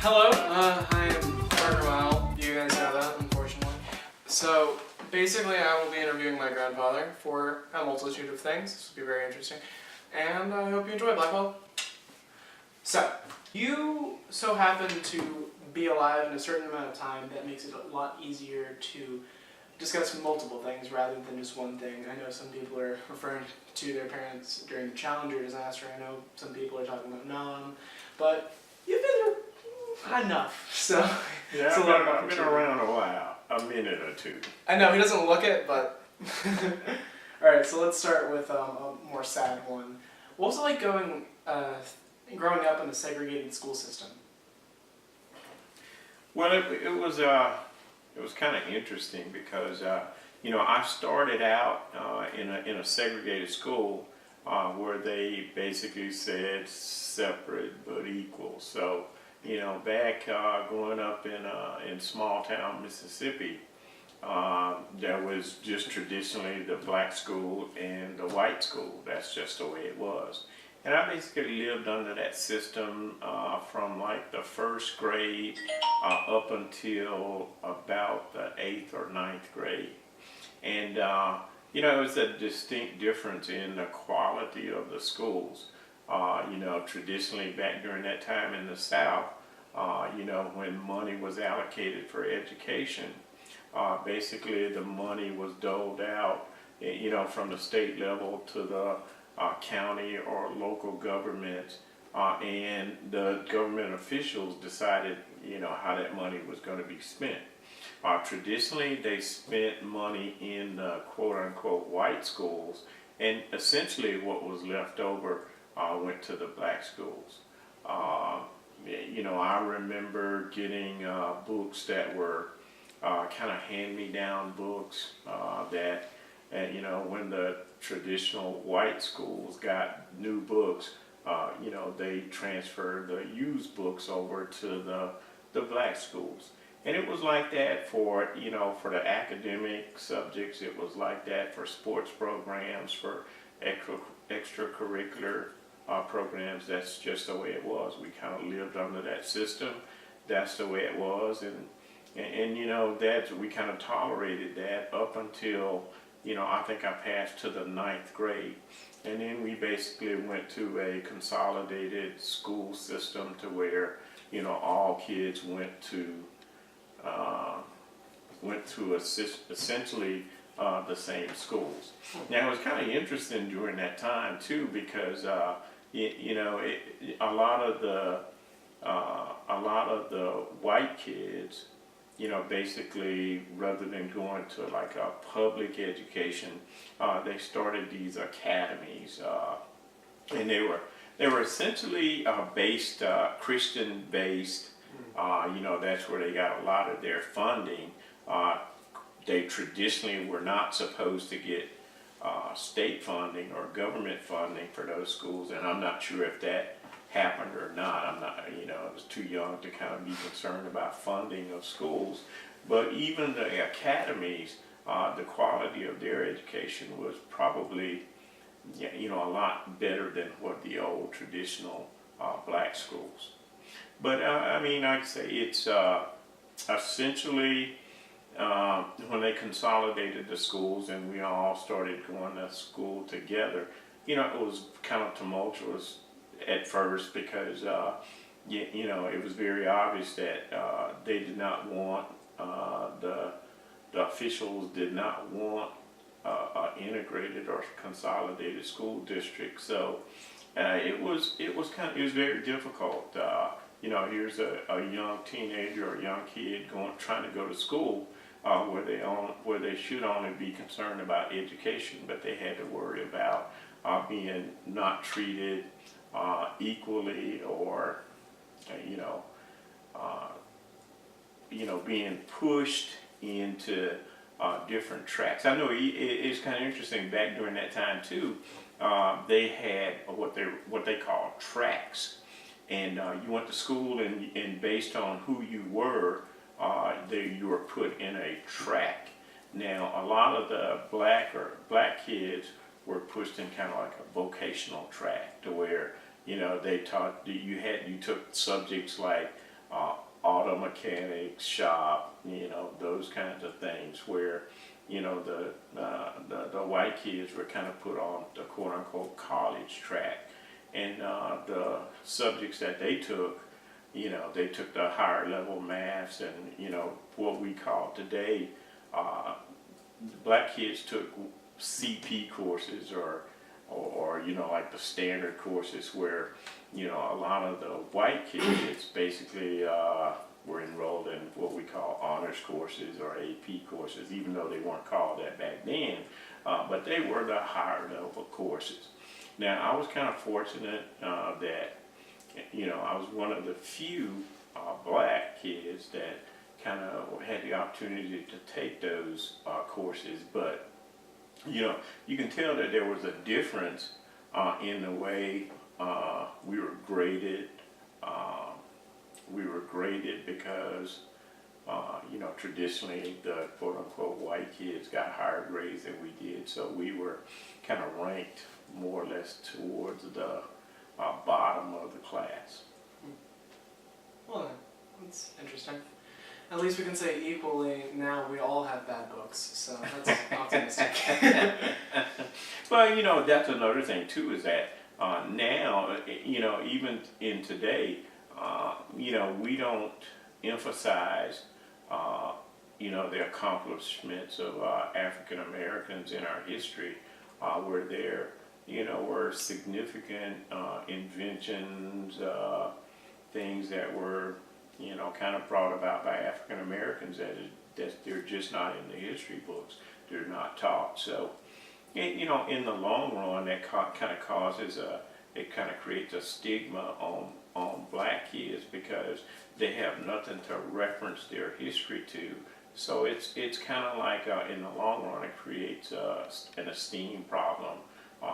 Hello, I am Naval. You guys know that, unfortunately. So, basically, I will be interviewing my grandfather for a multitude of things. This will be very interesting. And I hope you enjoy Blackwell. So, you so happen to be alive in a certain amount of time that makes it a lot easier to discuss multiple things rather than just one thing. I know some people are referring to their parents during the Challenger disaster. I know some people are talking about Nam, but you've been through enough, so yeah, it's I've been around a while, a minute or two. I know he doesn't look it, but all right. So let's start with a more sad one. What was it like growing up in a segregated school system? Well, it was kind of interesting because I started out in a segregated school where they basically said separate but equal. So back growing up in small town Mississippi, there was just traditionally the black school and the white school. That's just the way it was. And I basically lived under that system from like the first grade up until about the 8th or 9th grade. And it was a distinct difference in the quality of the schools. Traditionally back during that time in the South, when money was allocated for education, basically the money was doled out, from the state level to the county or local government, and the government officials decided, how that money was going to be spent. Traditionally, they spent money in the quote-unquote white schools, and essentially what was left over went to the black schools. I remember getting books that were kind of hand-me-down books that, when the traditional white schools got new books, they transferred the used books over to the black schools. And it was like that for the academic subjects. It was like that for sports programs, for extracurricular programs. That's just the way it was. We kind of lived under that system. That's the way it was. And that we kind of tolerated that up until, I think I passed to the 9th grade. And then we basically went to a consolidated school system to where, all kids went to essentially the same schools. Now it was kind of interesting during that time too, because a lot of the white kids, basically rather than going to like a public education, they started these academies, and they were essentially based Christian based. That's where they got a lot of their funding. They traditionally were not supposed to get state funding or government funding for those schools, and I'm not sure if that happened or not. I'm not, I was too young to kind of be concerned about funding of schools. But even the academies, the quality of their education was probably, a lot better than what the old traditional black schools. But like I say, it's essentially when they consolidated the schools and we all started going to school together, it was kind of tumultuous at first because, it was very obvious that they did not want, the officials did not want an integrated or consolidated school district. So it was very difficult. Here's a young teenager or a young kid trying to go to school where they should only be concerned about education, but they had to worry about being not treated equally, or being pushed into different tracks. I know it's kind of interesting. Back during that time too, they had what they call tracks. And you went to school, and based on who you were, you were put in a track. Now, a lot of the black kids were pushed in kind of like a vocational track, to where they taught you took subjects like auto mechanics shop, those kinds of things where, the white kids were kind of put on the quote unquote college track. And the subjects that they took, they took the higher level maths and, what we call today, black kids took CP courses or like the standard courses where, a lot of the white kids basically were enrolled in what we call honors courses or AP courses, even though they weren't called that back then, but they were the higher level courses. Now, I was kind of fortunate that, I was one of the few black kids that kind of had the opportunity to take those courses, but you can tell that there was a difference in the way we were graded. We were graded because, traditionally the quote unquote white kids got higher grades than we did, so we were kind of ranked more or less towards the bottom of the class. Well, that's interesting. At least we can say equally now we all have bad books, so that's optimistic. Well, that's another thing too, is that now, even in today, we don't emphasize, the accomplishments of African Americans in our history, where there, were significant inventions, things that were, kind of brought about by African Americans that they're just not in the history books. They're not taught. So, in the long run, that kind of causes it kind of creates a stigma on black kids because they have nothing to reference their history to. So it's kind of like in the long run, it creates an esteem problem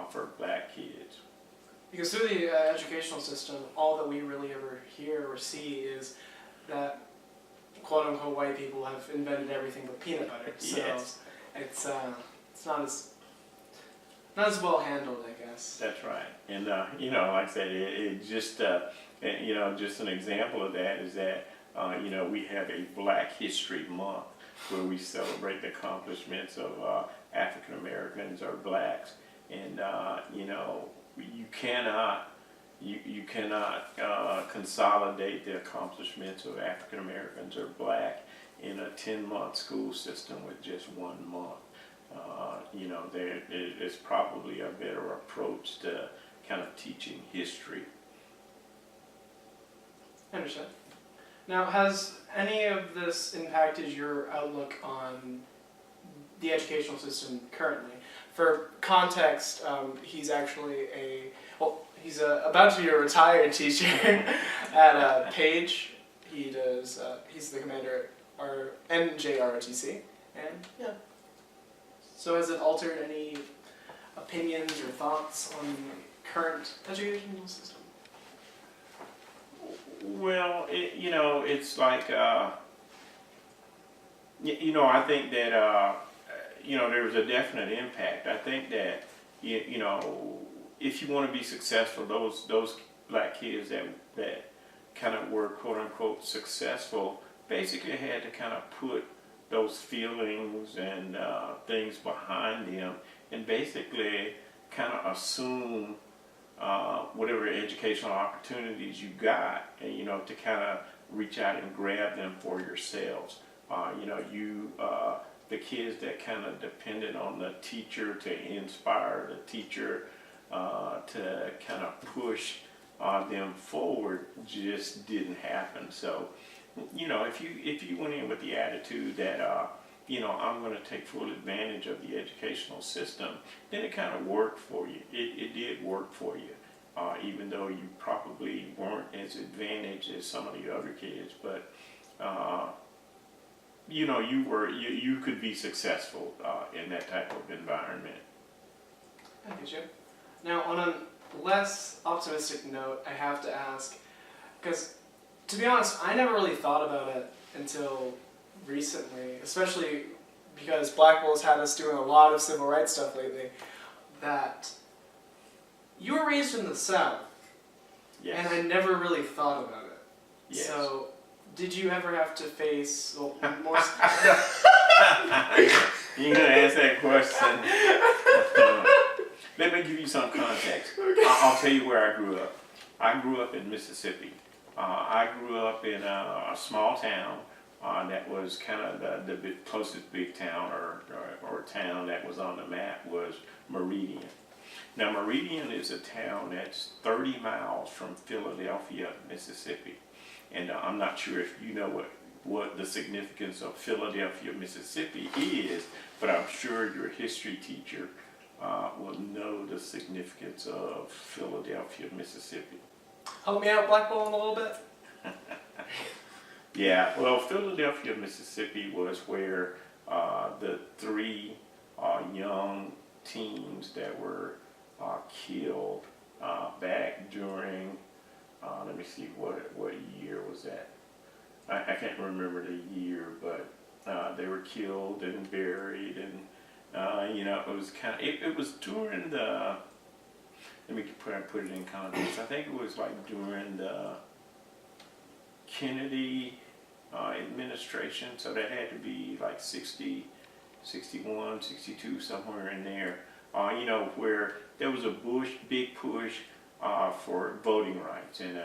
for black kids. Because through the educational system, all that we really ever hear or see is that quote-unquote white people have invented everything but peanut butter. So Yes. it's not as well handled, I guess. That's right. And like I said, it just just an example of that is that we have a Black History Month where we celebrate the accomplishments of African Americans or blacks, and you cannot consolidate the accomplishments of African Americans or black in a 10-month school system with just 1 month. There is probably a better approach to kind of teaching history. Understood. Now, has any of this impacted your outlook on the educational system currently? For context, he's actually he's about to be a retired teacher at Page. He's the commander at NJROTC, and yeah. So has it altered any opinions or thoughts on the current educational system? Well, it's like, I think that, there was a definite impact. I think that, if you want to be successful, those black kids that kind of were quote unquote successful basically had to kind of put those feelings and things behind them and basically kind of assume whatever educational opportunities you got, and to kind of reach out and grab them for yourselves. The kids that kind of depended on the teacher to inspire the teacher to kind of push them forward just didn't happen. So, if you went in with the attitude that I'm going to take full advantage of the educational system, then it kind of worked for you. It did work for you, even though you probably weren't as advantaged as some of the other kids. But you could be successful in that type of environment. I get you. Now, on a less optimistic note, I have to ask, because to be honest, I never really thought about it until recently, especially because Blackwell has had us doing a lot of civil rights stuff lately, that you were raised in the South, Yes. and I never really thought about it. Yes. So did you ever have to face more? You're gonna ask that question. Let me give you some context. I'll tell you where I grew up. I grew up in Mississippi. I grew up in a small town that was kind of the closest big town or town that was on the map was Meridian. Now Meridian is a town that's 30 miles from Philadelphia, Mississippi. And I'm not sure if you know what the significance of Philadelphia, Mississippi is, but I'm sure your history teacher will know the significance of Philadelphia, Mississippi. Help me out, blackballing a little bit. Yeah, well, Philadelphia, Mississippi was where the three young teens that were killed back during, let me see, what year was that? I can't remember the year, but they were killed and buried, and it was kind of, it was during the, let me put it in context. I think it was like during the Kennedy administration, so that had to be like 60, 61, 62, somewhere in there, where there was a big push for voting rights, and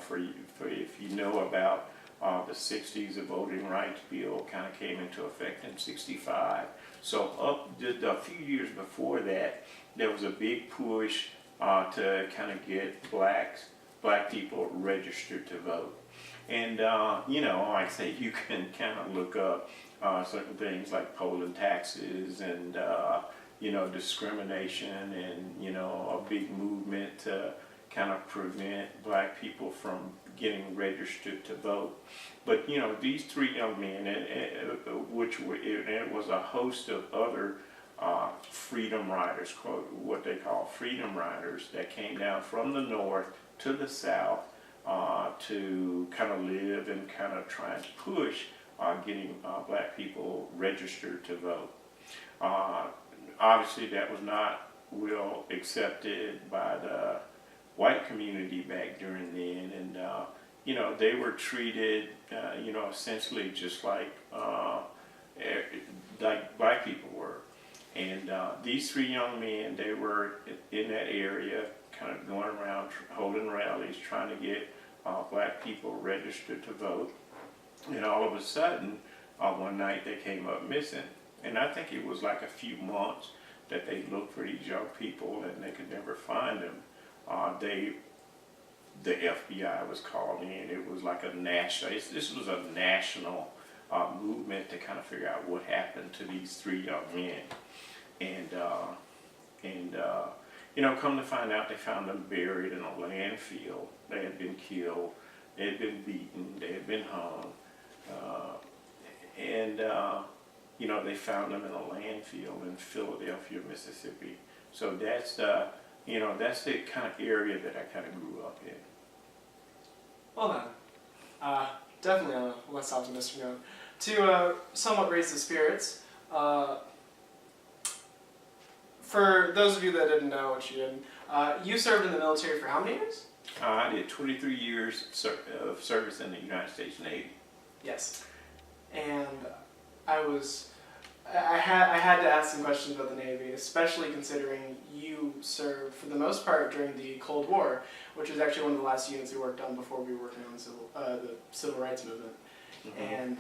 for if you know about the 60s, the voting rights bill kind of came into effect in 65. So a few years before that, there was a big push to kind of get black people registered to vote. And like I say, you can kind of look up certain things like polling taxes and discrimination, and a big movement to kind of prevent black people from getting registered to vote. But these three young men, and it was a host of other freedom riders, what they call freedom riders, that came down from the north to the south to kind of live and kind of try and push getting black people registered to vote. Obviously, that was not well accepted by the white community back during then, and they were treated, essentially just like black people were. And these three young men, they were in that area, kind of going around holding rallies, trying to get black people registered to vote. And all of a sudden, one night they came up missing. And I think it was like a few months that they looked for these young people and they could never find them. The FBI was called in. It was like a national, this was a national movement to kind of figure out what happened to these three young men. And come to find out, they found them buried in a landfill. They had been killed, they had been beaten, they had been hung. They found them in a landfill in Philadelphia, Mississippi. So that's the kind of area that I kind of grew up in. Well then, definitely on a less optimistic note. To somewhat raise the spirits, for those of you that didn't know, which you didn't, you served in the military for how many years? I did 23 years of service in the United States Navy. Yes. And I had to ask some questions about the Navy, especially considering you served for the most part during the Cold War, which was actually one of the last units we worked on before we were working on the civil rights movement. Mm-hmm. And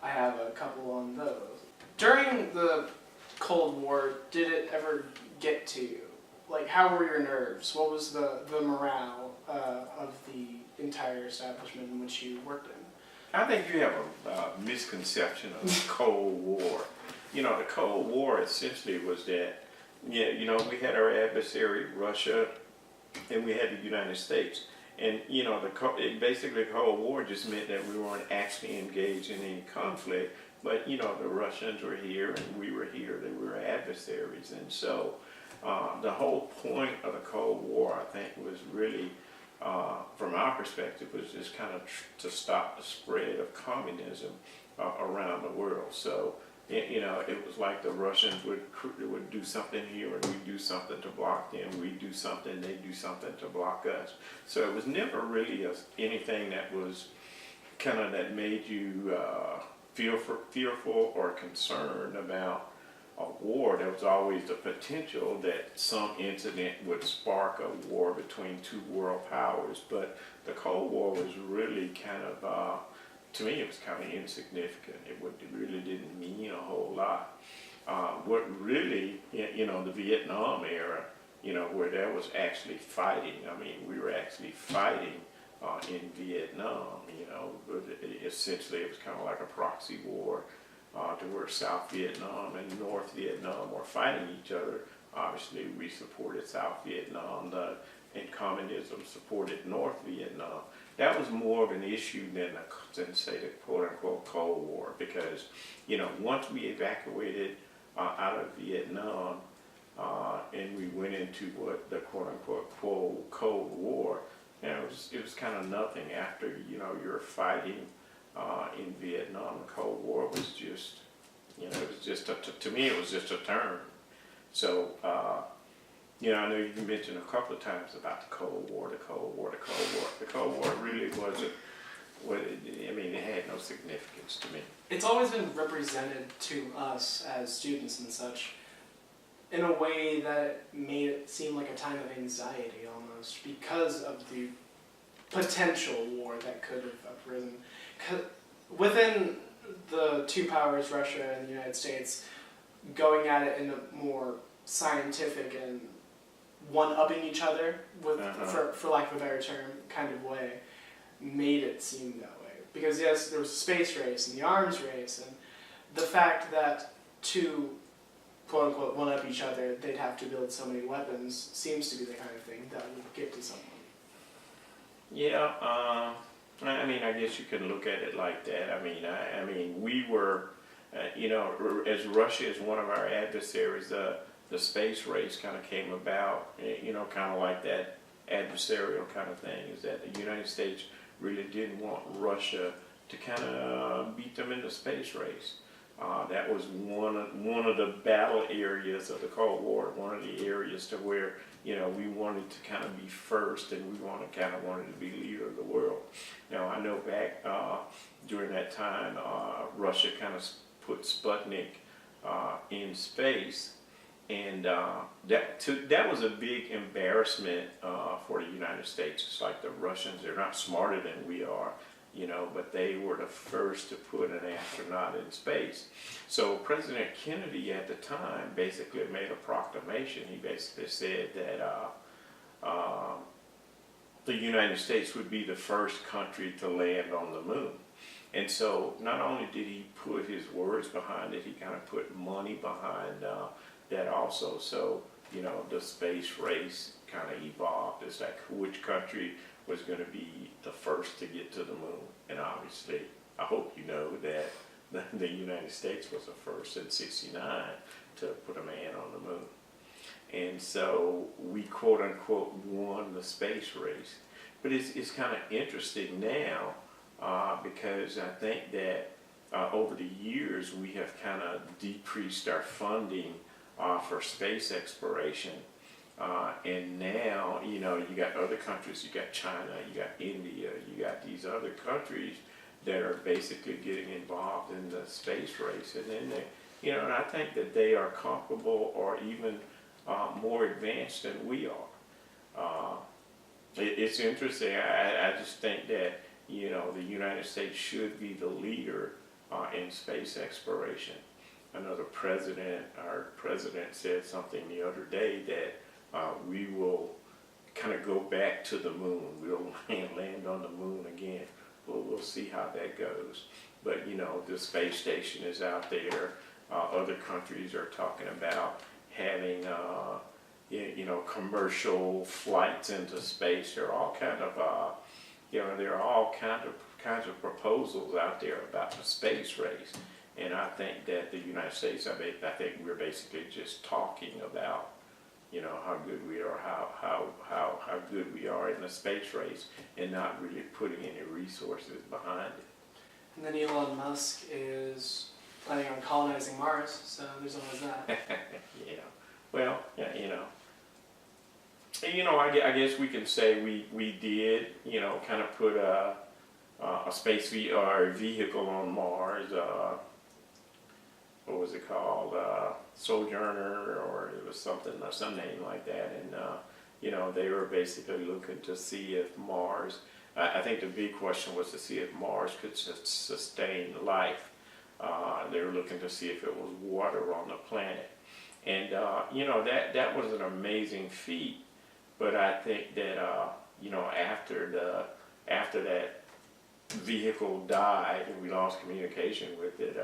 I have a couple on those. During the Cold War, did it ever get to you? Like, how were your nerves? What was the morale of the entire establishment in which you worked in? I think you have a misconception of the Cold War. The Cold War essentially was that, we had our adversary, Russia, and we had the United States. And, basically the Cold War just meant that we weren't actually engaged in any conflict, but, the Russians were here and we were here, they were adversaries. And so the whole point of the Cold War, I think, was really, from our perspective, was just kind of to stop the spread of communism around the world. So, it was like the Russians would do something here and we'd do something to block them. We'd do something, they'd do something to block us. So it was never really anything that was kind of that made you fearful or concerned about a war? There was always the potential that some incident would spark a war between two world powers, but the Cold War was really kind of, to me, it was kind of insignificant. It really didn't mean a whole lot. What really, the Vietnam era, where there was actually fighting. I mean, we were actually fighting in Vietnam, but essentially it was kind of like a proxy war to where South Vietnam and North Vietnam were fighting each other. Obviously, we supported South Vietnam, and communism supported North Vietnam. That was more of an issue than say, the quote-unquote Cold War, because, once we evacuated out of Vietnam, and we went into what the quote-unquote Cold War, it was kind of nothing after, you're fighting in Vietnam. The Cold War was just, it was just, to me, it was just a term. So, I know you mentioned a couple of times about the Cold War. The Cold War really wasn't, it had no significance to me. It's always been represented to us as students and such in a way that made it seem like a time of anxiety almost, because of the potential war that could have arisen. Within the two powers, Russia and the United States, going at it in a more scientific and one-upping each other, for lack of a better term, kind of way, made it seem that way. Because yes, there was a space race and the arms race, and the fact that to quote-unquote one-up each other, they'd have to build so many weapons, seems to be the kind of thing that would get to someone. Yeah, I guess you can look at it like that. I mean, we were, as Russia is one of our adversaries, the space race kind of came about, kind of like that adversarial kind of thing, is that the United States really didn't want Russia to kind of beat them in the space race. That was one of the battle areas of the Cold War, one of the areas to where, we wanted to kind of be first, and we wanted to be leader of the world. Now, I know back during that time, Russia kind of put Sputnik in space, and that was a big embarrassment for the United States. It's like the Russians, they're not smarter than we are, but they were the first to put an astronaut in space. So President Kennedy at the time basically made a proclamation. He basically said that the United States would be the first country to land on the moon. And so not only did he put his words behind it, he kind of put money behind that also. So, the space race kind of evolved. It's like which country was going to be the first to get to the moon. And obviously, I hope you know that the United States was the first in '69 to put a man on the moon. And so we quote unquote won the space race. But it's kind of interesting now because I think that over the years we have kind of decreased our funding for space exploration. And now, you got other countries, you got China, you got India, you got these other countries that are basically getting involved in the space race. And then they, and I think that they are comparable or even more advanced than we are. It's interesting. I just think that, the United States should be the leader in space exploration. Our president said something the other day that we will kind of go back to the moon. We'll land on the moon again. We'll see how that goes. But, the space station is out there. Other countries are talking about having, commercial flights into space. There are all kinds of proposals out there about the space race. And I think that the United States, I think we're basically just talking about, how good we are, how good we are in the space race, and not really putting any resources behind it. And then Elon Musk is planning on colonizing Mars, so there's always that. Yeah. Well, yeah, I guess we can say we did, kind of put a or a vehicle on Mars. What was it called? Sojourner, or it was something, or some name like that. And you know, they were basically looking to see if Mars. I think the big question was to see if Mars could sustain life. They were looking to see if it was water on the planet. And you know, that was an amazing feat. But I think that you know, after that vehicle died and we lost communication with it,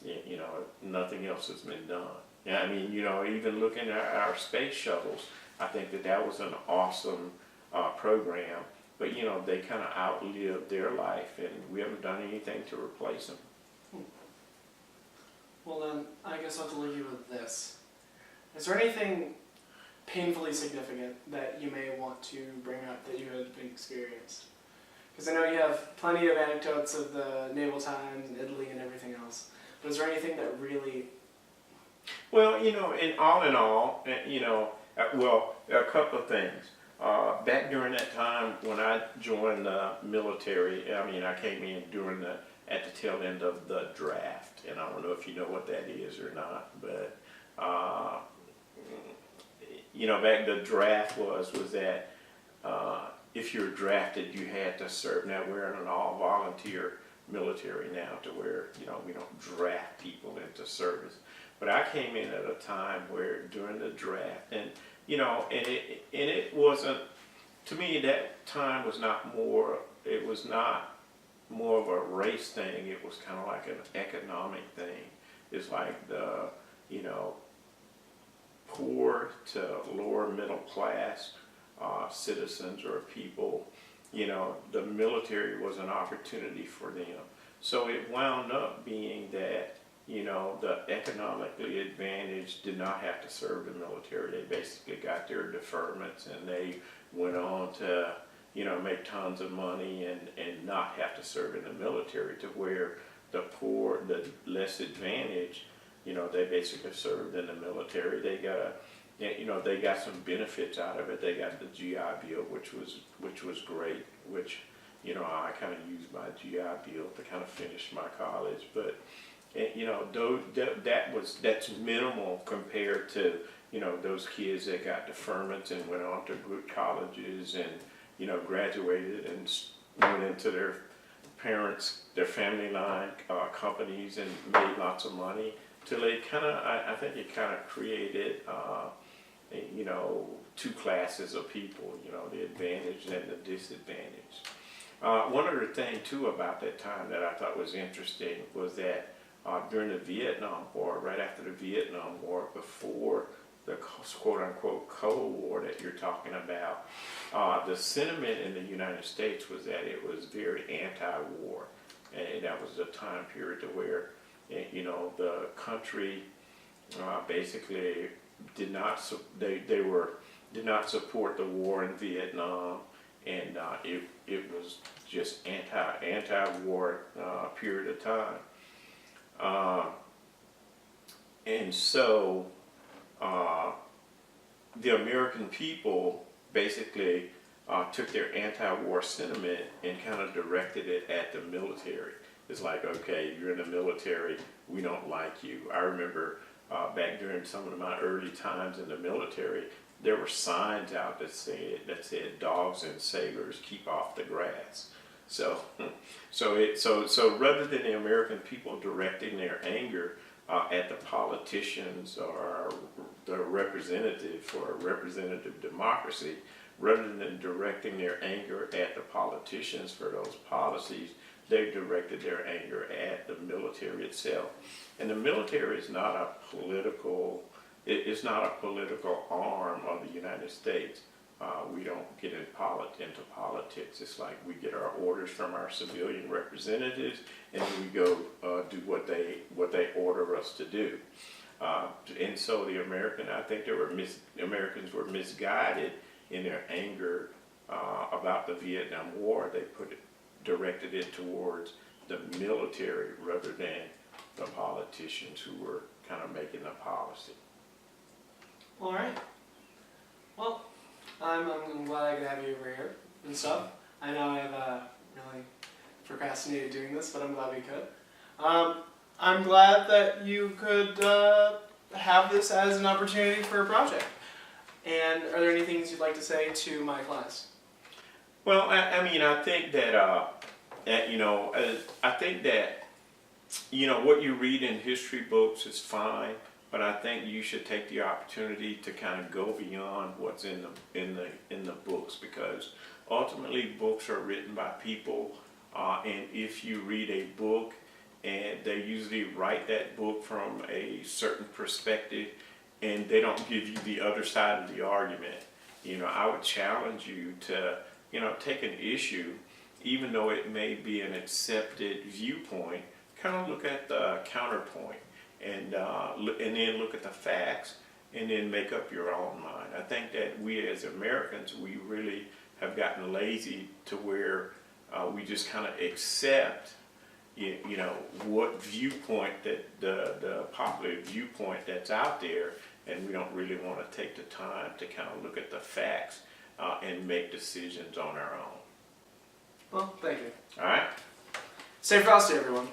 you know, nothing else has been done. Yeah, I mean, you know, even looking at our space shuttles, I think that was an awesome program. But you know, they kind of outlived their life, and we haven't done anything to replace them. Well then, I guess I'll have to leave you with this. Is there anything painfully significant that you may want to bring up that you had experienced? Because I know you have plenty of anecdotes of the naval times and Italy and everything else. But is there anything that really... Well, you know, in all, you know, well, a couple of things. Back during that time when I joined the military, I mean, I came in at the tail end of the draft, and I don't know if you know what that is or not, but you know, back the draft was that if you were drafted, you had to serve. Now we're in an all-volunteer military now, to where, you know, we don't draft people into service. But I came in at a time where during the draft, and you know, and it wasn't, to me, that time was not more. It was not more of a race thing. It was kind of like an economic thing. It's like the, you know, poor to lower middle class citizens or people, you know, the military was an opportunity for them. So it wound up being that, you know, the economically advantaged did not have to serve the military. They basically got their deferments, and they went on to, you know, make tons of money and not have to serve in the military, to where the poor, the less advantaged, you know, they basically served in the military. They got you know, they got some benefits out of it. They got the GI Bill, which was great, which, you know, I kind of used my GI Bill to kind of finish my college. But, you know, that's minimal compared to, you know, those kids that got deferments and went on to good colleges and, you know, graduated and went into their family line companies and made lots of money. Till they kind of, I think it kind of created, you know, two classes of people, you know, the advantaged and the disadvantaged. One other thing too about that time that I thought was interesting was that during the Vietnam War, right after the Vietnam War, before the quote-unquote Cold War that you're talking about, the sentiment in the United States was that it was very anti-war. And that was a time period to where, you know, the country basically did not support the war in Vietnam, and it was just anti-war period of time. And so the American people basically took their anti-war sentiment and kind of directed it at the military. It's like, okay, you're in the military, we don't like you. I remember back during some of my early times in the military, there were signs out that said dogs and sailors keep off the grass. So rather than the American people directing their anger at the politicians or the representative for a representative democracy, rather than directing their anger at the politicians for those policies, they directed their anger at the military itself. And the military is not a political, it's not a political arm of the United States. We don't get into politics. It's like we get our orders from our civilian representatives, and then we go do what they order us to do. And so I think Americans were misguided in their anger about the Vietnam War. They directed it towards the military rather than the politicians who were kind of making the policy. All right. Well, I'm glad I could have you over here and stuff. I know I have really procrastinated doing this, but I'm glad we could. I'm glad that you could have this as an opportunity for a project. And are there any things you'd like to say to my class? Well, I mean, I think that, I think that, what you read in history books is fine, but I think you should take the opportunity to kind of go beyond what's in the books, because ultimately books are written by people, and if you read a book and they usually write that book from a certain perspective and they don't give you the other side of the argument, I would challenge you to, take an issue, even though it may be an accepted viewpoint, kind of look at the counterpoint and then look at the facts and then make up your own mind. I think that we as Americans, we really have gotten lazy to where we just kind of accept, what viewpoint that the popular viewpoint that's out there, and we don't really want to take the time to kind of look at the facts and make decisions on our own. Well, thank you. All right? Stay frosty, everyone.